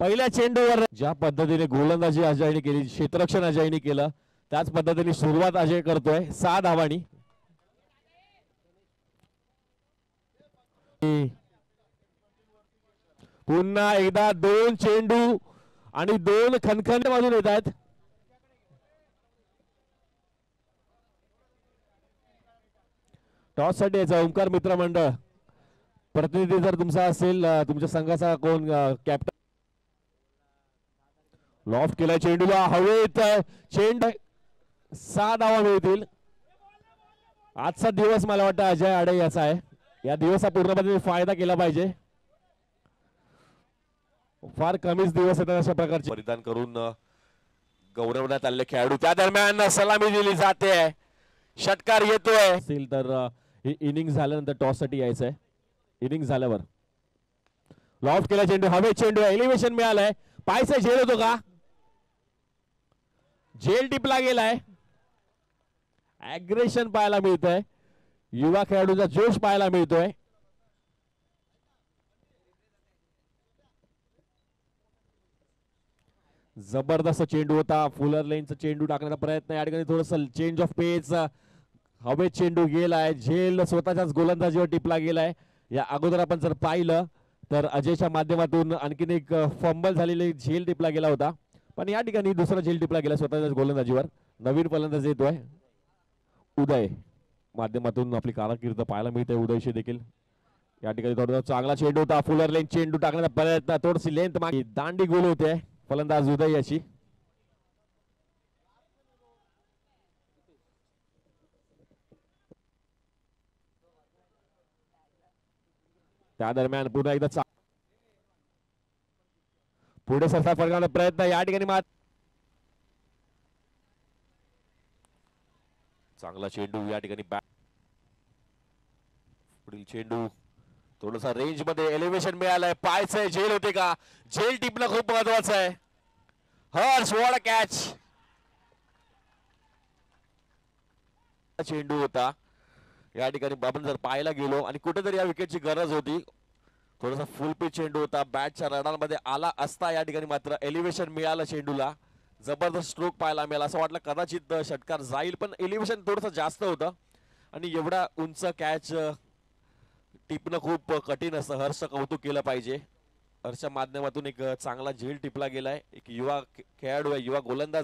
पहिल्या चेंडूवर ज्या पद्धतीने गोलंदाजी अजयने केली, क्षेत्ररक्षण अजयने केलं, त्याच पद्धतीने सुरुवात अजय करतोय 6 धावांनी. पुन्हा एकदा 2 चेंडू आणि 2 खणखणे मधून येत आहेत. टॉस साठी याचा ओंकार मित्र मंडळ प्रतिनिधी जर तुमचा असेल, तुमच्या संघाचा कोण कॅप्टन. लॉफ्ट केला चेंडूला हवेत, चेंडू 6 धावा मिळतील. आजचा दिवस मला वाटतं अजय आडे याचा आहे. या दिवसा पूर्णपणे फायदा केला पाहिजे. फार कमीच दिवस येतात अशा प्रकारचे परिधान करून गौरवण्यात आलेले खेळाडू. त्या दरम्यान सलामी दिली जाते, षटकार येतोय. असेल तर ही इनिंग झाल्यानंतर टॉस साठी यायचं आहे. इनिंग झाल्यावर लॉफ्ट केला चेंडू हवे, चेंडू एलिव्हेशन मिळालंय. पायचा झेल होतो का? झेल टिपला गेलाय. अग्रेशन पाहायला मिळतंय, युवा खेळाडूचा जोश पाहायला मिळतोय. जबरदस्त चेंडू होता. फुलर लेनचा चेंडू टाकण्याचा प्रयत्न, या ठिकाणी थोडस चेंज ऑफ पेस, हवेत चेंडू गेलाय. झेल स्वतःच्याच गोलंदाजीवर टिपला गेलाय. या अगोदर आपण जर पाहिलं तर अजयच्या माध्यमातून आणखीन एक फंबल झालेली झेल टिपला गेला होता, पण या ठिकाणी दुसरा झेल टिपला गेला स्वतःच्याच गोलंदाजीवर. नवीन फलंदाज येतोय उदय, माध्यमातून आपली कारकीर्द पाहायला मिळते उदयशी देखील. या ठिकाणी थोडा चांगला चेंडू होता. फुलर लेन चेंडू टाकण्याचा प्रयत्न, थोडीशी लेंथ मागे, दांडी गोल होते फलंदाज उदय याची. त्या दरम्यान पुन्हा एकदा पुढे सरसा फरकावण्याचा प्रयत्न, या ठिकाणी चांगला चेंडू. या ठिकाणी पुढील चेंडू थोडासा रेंज मध्ये एलिव्हेशन मिळालंय. पायचं झेल होते का? झेल टिपणं खूप महत्वाचं आहे. Harsh what a catch. चेंडू होता. या ठिकाणी आपण जर पाहायला गेलो आणि कुठेतरी या विकेटची गरज होती, थोडासा फुल पिच चेंडू होता, बॅटच्या रडारमध्ये आला असता. या ठिकाणी मात्र एलिव्हेशन मिळालं चेंडूला, जबरदस्त स्ट्रोक पाहायला मिळाला. असं वाटलं कदाचित षटकार जाईल, पण एलिव्हेशन थोडंसं जास्त होतं आणि एवढा उंच कॅच टिपणं खूप कठीण असतं. हर्ष कौतुक केलं पाहिजे. हर्षच्या माध्यमातून एक चांगला झेल टिपला गेलाय. एक युवा खेळाडू आहे, युवा गोलंदाज